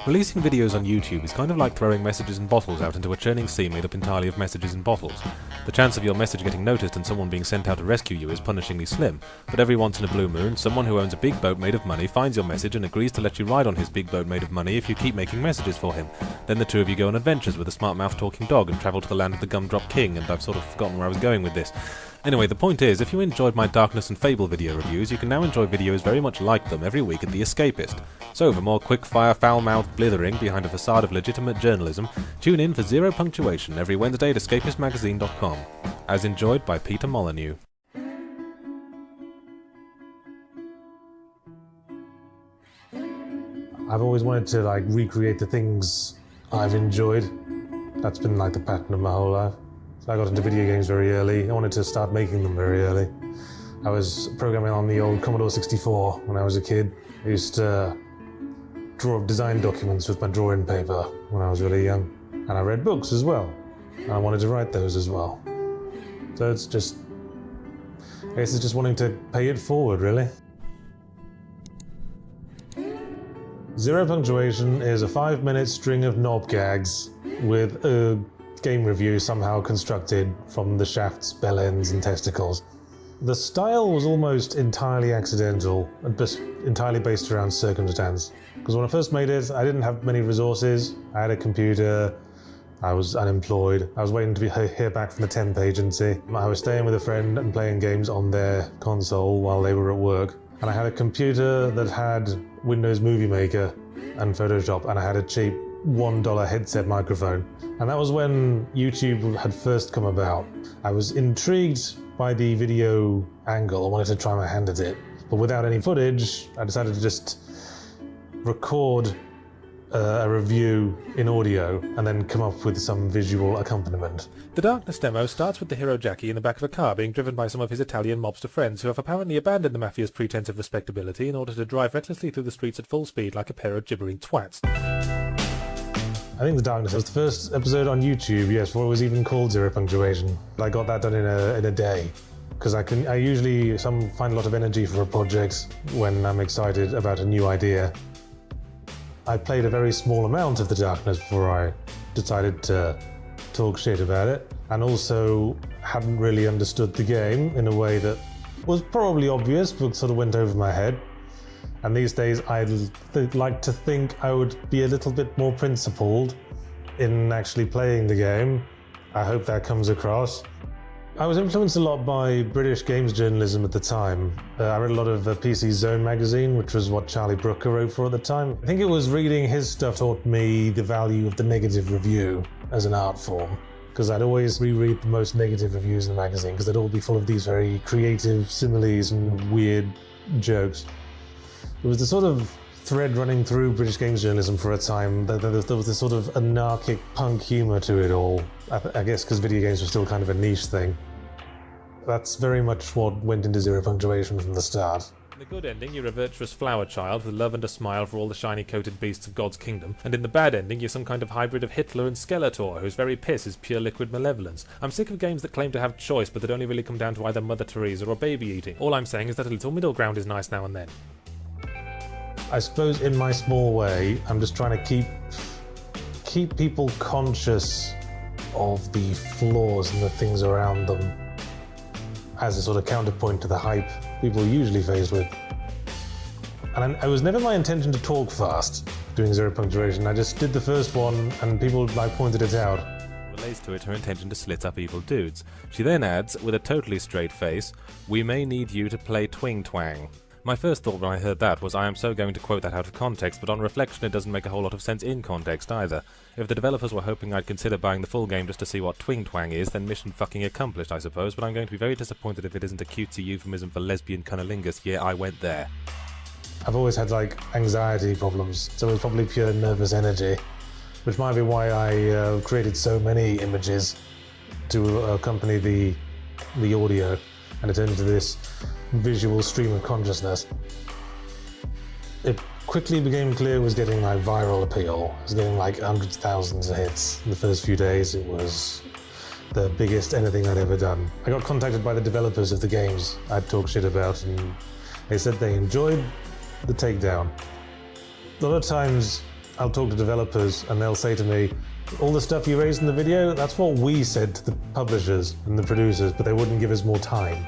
Releasing videos on YouTube is kind of like throwing messages in bottles out into a churning sea made up entirely of messages in bottles. The chance of your message getting noticed and someone being sent out to rescue you is punishingly slim, but every once in a blue moon, someone who owns a big boat made of money finds your message and agrees to let you ride on his big boat made of money if you keep making messages for him. Then the two of you go on adventures with a smart-mouthed talking dog and travel to the land of the Gumdrop King, and I've sort of forgotten where I was going with this. Anyway, the point is, if you enjoyed my Darkness and Fable video reviews, you can now enjoy videos very much like them every week at The Escapist. So for more quick-fire, foul-mouthed blithering behind a facade of legitimate journalism, tune in for Zero Punctuation every Wednesday at escapistmagazine.com. As enjoyed by Peter Molyneux. I've always wanted to recreate the things I've enjoyed. That's been the pattern of my whole life. I got into video games very early. I wanted to start making them very early. I was programming on the old Commodore 64 when I was a kid. I used to draw up design documents with my drawing paper when I was really young. And I read books as well. And I wanted to write those as well. So it's just, I guess it's just wanting to pay it forward, really. Zero Punctuation is a 5-minute string of knob gags with a game review somehow constructed from the shafts, bell ends and testicles. The style was almost entirely accidental and just entirely based around circumstance. Because when I first made it, I didn't have many resources. I had a computer, I was unemployed, I was waiting to hear back from the temp agency. I was staying with a friend and playing games on their console while they were at work. And I had a computer that had Windows Movie Maker and Photoshop, and I had a cheap $1 headset microphone. And that was when YouTube had first come about. I was intrigued by the video angle. I wanted to try my hand at it. But without any footage, I decided to just record a review in audio and then come up with some visual accompaniment. The Darkness demo starts with the hero Jackie in the back of a car being driven by some of his Italian mobster friends who have apparently abandoned the mafia's pretense of respectability in order to drive recklessly through the streets at full speed like a pair of gibbering twats. I think The Darkness was the first episode on YouTube, yes, before it was even called Zero Punctuation. I got that done in a day. Because I usually find a lot of energy for a project when I'm excited about a new idea. I played a very small amount of The Darkness before I decided to talk shit about it, and also hadn't really understood the game in a way that was probably obvious but sort of went over my head. And these days I'd like to think I would be a little bit more principled in actually playing the game. I hope that comes across. I was influenced a lot by British games journalism at the time. I read a lot of PC Zone magazine, which was what Charlie Brooker wrote for at the time. I think it was reading his stuff taught me the value of the negative review as an art form, because I'd always reread the most negative reviews in the magazine, because they'd all be full of these very creative similes and weird jokes. It was the sort of thread running through British games journalism for a time. There was this sort of anarchic punk humour to it all. I guess because video games were still kind of a niche thing. That's very much what went into Zero Punctuation from the start. In the good ending, you're a virtuous flower child with love and a smile for all the shiny-coated beasts of God's kingdom, and in the bad ending, you're some kind of hybrid of Hitler and Skeletor, whose very piss is pure liquid malevolence. I'm sick of games that claim to have choice, but that only really come down to either Mother Teresa or baby eating. All I'm saying is that a little middle ground is nice now and then. I suppose in my small way, I'm just trying to keep people conscious of the flaws and the things around them as a sort of counterpoint to the hype people are usually faced with. And it was never my intention to talk fast doing Zero Punctuation. I just did the first one and people pointed it out. Relates to it her intention to slit up evil dudes. She then adds, with a totally straight face, "We may need you to play Twing Twang." My first thought when I heard that was I am so going to quote that out of context, but on reflection it doesn't make a whole lot of sense in context either. If the developers were hoping I'd consider buying the full game just to see what Twing Twang is, then mission fucking accomplished, I suppose, but I'm going to be very disappointed if it isn't a cutesy euphemism for lesbian cunnilingus. Yeah, I went there. I've always had anxiety problems, so it was probably pure nervous energy, which might be why I created so many images to accompany the audio, and it turned into this visual stream of consciousness. It quickly became clear it was getting viral appeal. It was getting hundreds of thousands of hits in the first few days. It was the biggest anything I'd ever done. I got contacted by the developers of the games I'd talk shit about, and they said they enjoyed the takedown. A lot of times I'll talk to developers and they'll say to me, all the stuff you raised in the video, that's what we said to the publishers and the producers, but they wouldn't give us more time.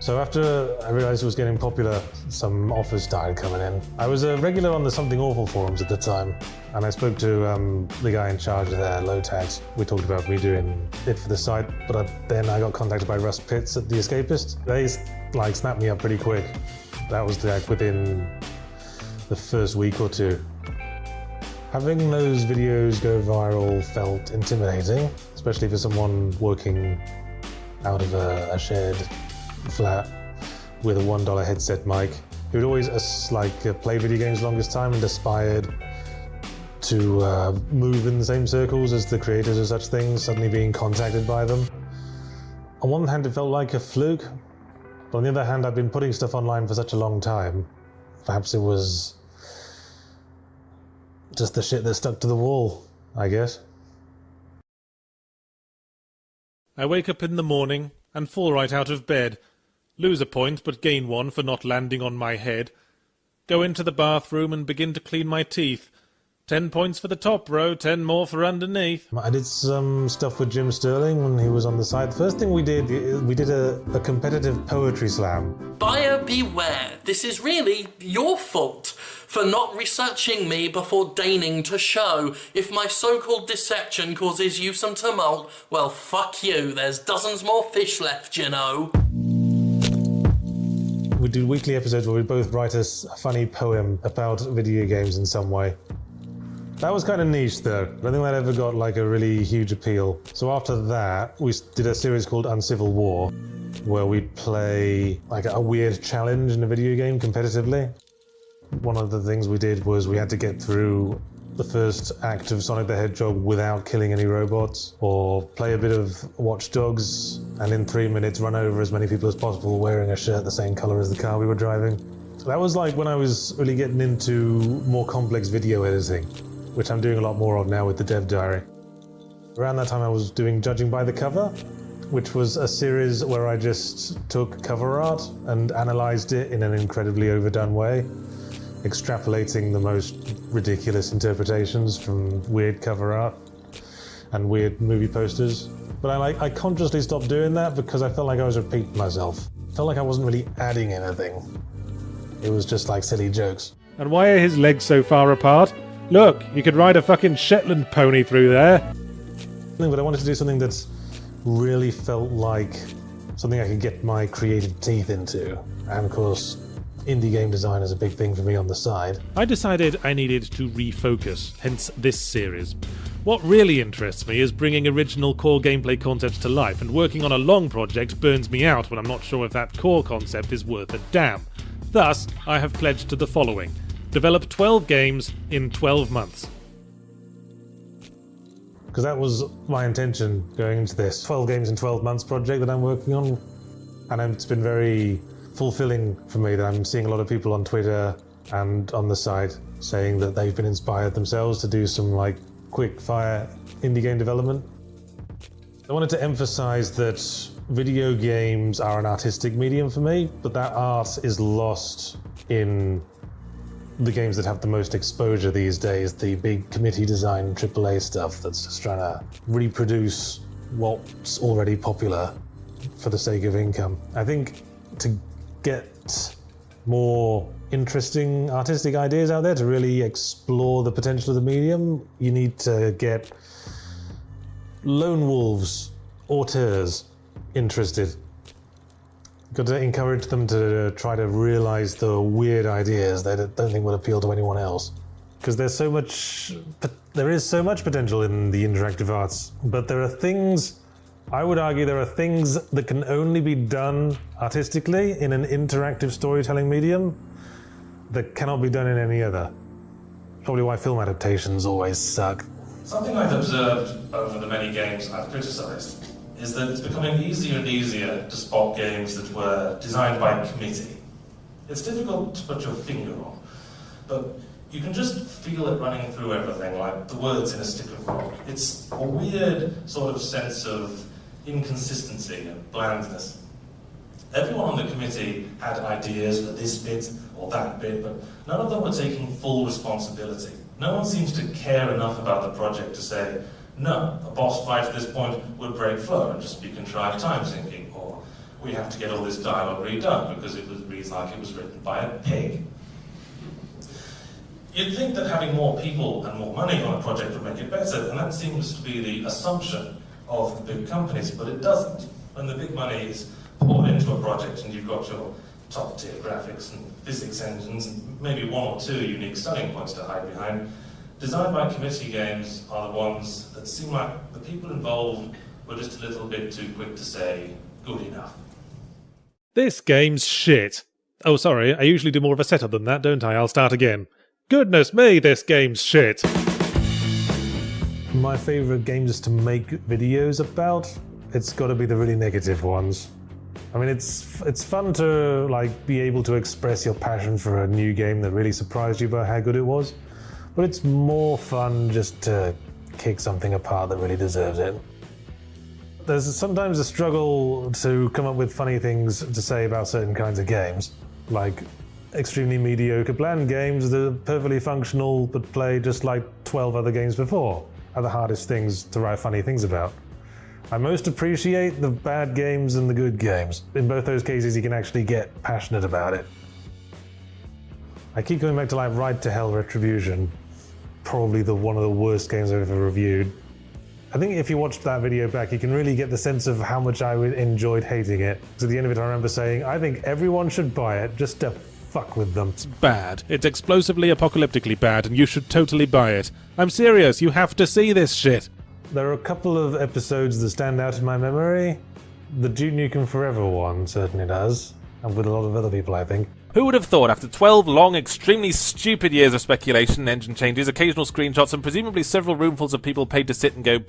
So after I realized it was getting popular, some offers started coming in. I was a regular on the Something Awful forums at the time, and I spoke to the guy in charge of their low tags. We talked about me doing it for the site, but then I got contacted by Russ Pitts at the Escapist. They snapped me up pretty quick. That was within the first week or two. Having those videos go viral felt intimidating, especially for someone working out of a shared flat with a $1 headset mic, who'd always play video games the longest time and aspired to move in the same circles as the creators of such things, suddenly being contacted by them. On one hand, it felt like a fluke, but on the other hand, I've been putting stuff online for such a long time. Perhaps it was just the shit that stuck to the wall, I guess. I wake up in the morning and fall right out of bed. Lose a point, but gain one for not landing on my head. Go into the bathroom and begin to clean my teeth. 10 points for the top row, 10 more for underneath. I did some stuff with Jim Sterling when he was on the site. First thing we did a competitive poetry slam. Buyer beware, this is really your fault for not researching me before deigning to show. If my so-called deception causes you some tumult, well, fuck you, there's dozens more fish left, you know. We do weekly episodes where we both write a funny poem about video games in some way. That was kind of niche though. I don't think that ever got a really huge appeal. So after that, we did a series called Uncivil War, where we'd play a weird challenge in a video game competitively. One of the things we did was we had to get through the first act of Sonic the Hedgehog without killing any robots, or play a bit of Watch Dogs and in 3 minutes run over as many people as possible wearing a shirt the same color as the car we were driving. That was when I was really getting into more complex video editing, which I'm doing a lot more of now with the Dev Diary. Around that time I was doing Judging by the Cover, which was a series where I just took cover art and analysed it in an incredibly overdone way, extrapolating the most ridiculous interpretations from weird cover art and weird movie posters. But I consciously stopped doing that because I felt like I was repeating myself. I felt like I wasn't really adding anything. It was just silly jokes. And why are his legs so far apart? Look, you could ride a fucking Shetland pony through there. But I wanted to do something that really felt like something I could get my creative teeth into. And of course, indie game design is a big thing for me on the side. I decided I needed to refocus, hence this series. What really interests me is bringing original core gameplay concepts to life, and working on a long project burns me out when I'm not sure if that core concept is worth a damn. Thus, I have pledged to the following. Develop 12 games in 12 months. Because that was my intention going into this 12 games in 12 months project that I'm working on. And it's been very fulfilling for me that I'm seeing a lot of people on Twitter and on the site saying that they've been inspired themselves to do some quick fire indie game development. I wanted to emphasize that video games are an artistic medium for me, but that art is lost in the games that have the most exposure these days, the big committee design AAA stuff that's just trying to reproduce what's already popular for the sake of income. I think to get more interesting artistic ideas out there, to really explore the potential of the medium, you need to get lone wolves, auteurs, interested. Got to encourage them to try to realize the weird ideas that I don't think would appeal to anyone else. Because there is so much potential in the interactive arts, but I would argue there are things that can only be done artistically in an interactive storytelling medium that cannot be done in any other. Probably why film adaptations always suck. Something I've observed over the many games I've criticised is that it's becoming easier and easier to spot games that were designed by committee. It's difficult to put your finger on, but you can just feel it running through everything, like the words in a stick of rock. It's a weird sort of sense of inconsistency and blandness. Everyone on the committee had ideas for this bit or that bit, but none of them were taking full responsibility. No one seems to care enough about the project to say, no, a boss fight at this point would break flow and just be contrived time sinking, or we have to get all this dialogue redone because it reads like it was written by a pig. You'd think that having more people and more money on a project would make it better, and that seems to be the assumption of the big companies, but it doesn't. When the big money is poured into a project and you've got your top-tier graphics and physics engines and maybe one or two unique selling points to hide behind, designed by committee games are the ones that seem like the people involved were just a little bit too quick to say, good enough. This game's shit. Oh, sorry, I usually do more of a setup than that, don't I? I'll start again. Goodness me, this game's shit. My favourite games to make videos about, it's got to be the really negative ones. I mean, it's fun to be able to express your passion for a new game that really surprised you by how good it was, but it's more fun just to kick something apart that really deserves it. There's sometimes a struggle to come up with funny things to say about certain kinds of games, like extremely mediocre bland games that are perfectly functional but play just like 12 other games before are the hardest things to write funny things about. I most appreciate the bad games and the good games. In both those cases you can actually get passionate about it. I keep going back to Ride to Hell Retribution, probably one of the worst games I've ever reviewed. I think if you watch that video back, you can really get the sense of how much I enjoyed hating it. So at the end of it, I remember saying, I think everyone should buy it just to fuck with them. It's bad. It's explosively apocalyptically bad, and you should totally buy it. I'm serious, you have to see this shit. There are a couple of episodes that stand out in my memory. The Duke Nukem Forever one certainly does, and with a lot of other people, I think. Who would have thought, after 12 long, extremely stupid years of speculation, engine changes, occasional screenshots, and presumably several roomfuls of people paid to sit and go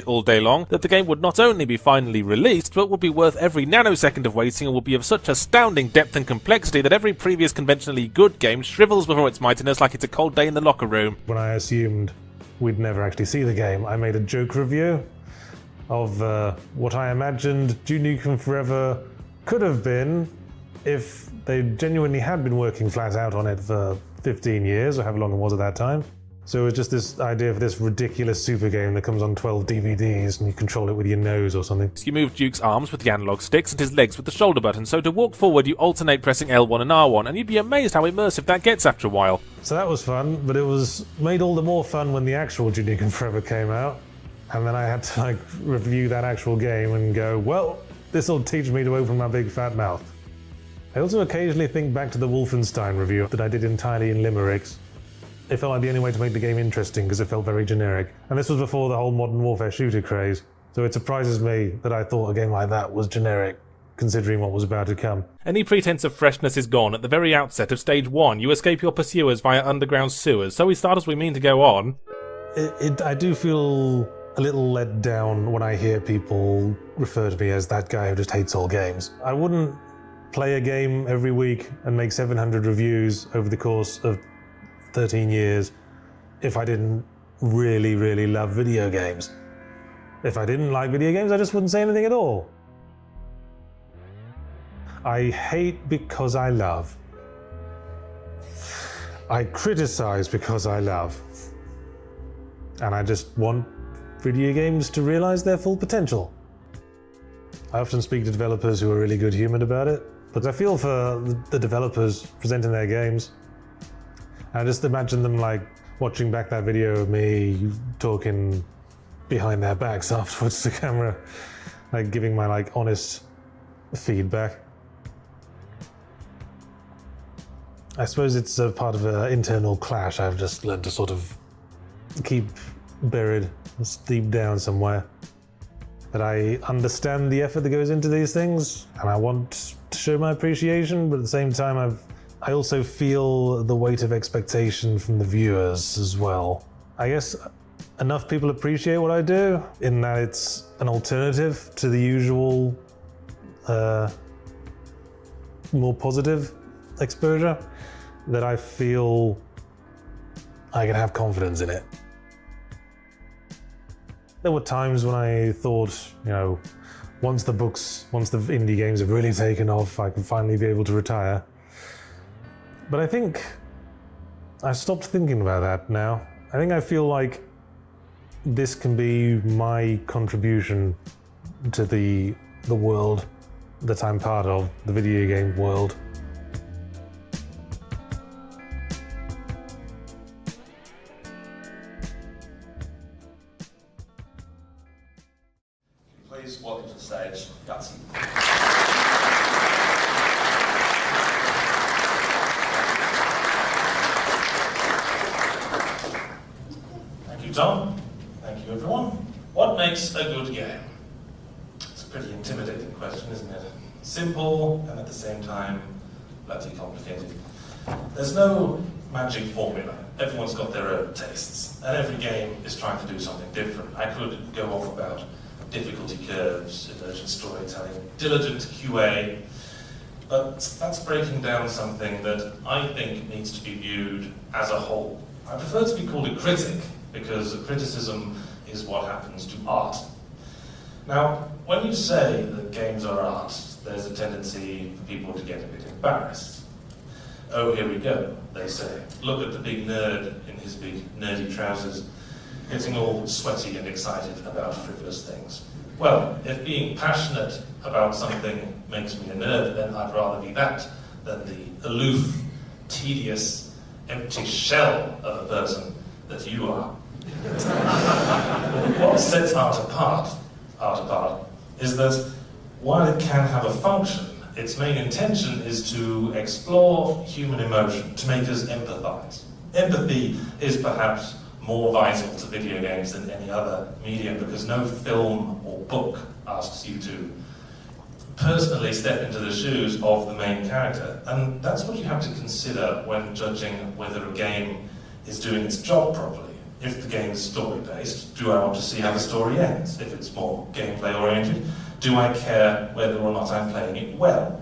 all day long, that the game would not only be finally released, but would be worth every nanosecond of waiting and would be of such astounding depth and complexity that every previous conventionally good game shrivels before its mightiness like it's a cold day in the locker room. When I assumed we'd never actually see the game, I made a joke review of what I imagined Duke Nukem Forever could have been if they genuinely had been working flat out on it for 15 years, or however long it was at that time. So it was just this idea of this ridiculous super game that comes on 12 DVDs and you control it with your nose or something. You move Duke's arms with the analog sticks and his legs with the shoulder button, so to walk forward you alternate pressing L1 and R1, and you'd be amazed how immersive that gets after a while. So that was fun, but it was made all the more fun when the actual Duke Nukem Forever came out, and then I had to review that actual game and go, well, this'll teach me to open my big fat mouth. I also occasionally think back to the Wolfenstein review that I did entirely in limericks. It felt like the only way to make the game interesting because it felt very generic. And this was before the whole Modern Warfare shooter craze, so it surprises me that I thought a game like that was generic, considering what was about to come. Any pretense of freshness is gone. At the very outset of Stage 1, you escape your pursuers via underground sewers, so we start as we mean to go on. I do feel a little let down when I hear people refer to me as that guy who just hates all games. I wouldn't play a game every week and make 700 reviews over the course of 13 years if I didn't really, really love video games. If I didn't like video games, I just wouldn't say anything at all. I hate because I love. I criticize because I love. And I just want video games to realize their full potential. I often speak to developers who are really good-humored about it, but I feel for the developers presenting their games. I just imagine them watching back that video of me talking behind their backs afterwards to camera, giving my honest feedback. I suppose it's a part of an internal clash I've just learned to sort of keep buried deep down somewhere. That I understand the effort that goes into these things, and I want to show my appreciation, but at the same time I also feel the weight of expectation from the viewers as well. I guess enough people appreciate what I do, in that it's an alternative to the usual more positive exposure, that I feel I can have confidence in it. There were times when I thought, once the indie games have really taken off, I can finally be able to retire. But I think I stopped thinking about that now. I think I feel like this can be my contribution to the world that I'm part of, the video game world. Please welcome to the stage, Yahtzee. Thank you, Tom. Thank you, everyone. What makes a good game? It's a pretty intimidating question, isn't it? Simple and at the same time bloody complicated. There's no magic formula. Everyone's got their own tastes, and every game is trying to do something different. I could go off about difficulty curves, emergent storytelling, diligent QA, but that's breaking down something that I think needs to be viewed as a whole. I prefer to be called a critic, because a criticism is what happens to art. Now, when you say that games are art, there's a tendency for people to get a bit embarrassed. Oh, here we go, they say. Look at the big nerd in his big nerdy trousers, getting all sweaty and excited about frivolous things. Well, if being passionate about something makes me a nerd, then I'd rather be that than the aloof, tedious, empty shell of a person that you are. What sets art apart, is that while it can have a function, its main intention is to explore human emotion, to make us empathize. Empathy is perhaps more vital to video games than any other medium, because no film or book asks you to personally step into the shoes of the main character. And that's what you have to consider when judging whether a game is doing its job properly. If the game is story-based, do I want to see how the story ends? If it's more gameplay-oriented, do I care whether or not I'm playing it well?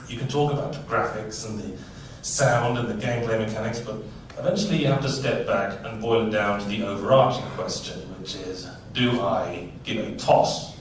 You can talk about the graphics and the sound and the gameplay mechanics, but eventually you have to step back and boil it down to the overarching question, which is, do I give a toss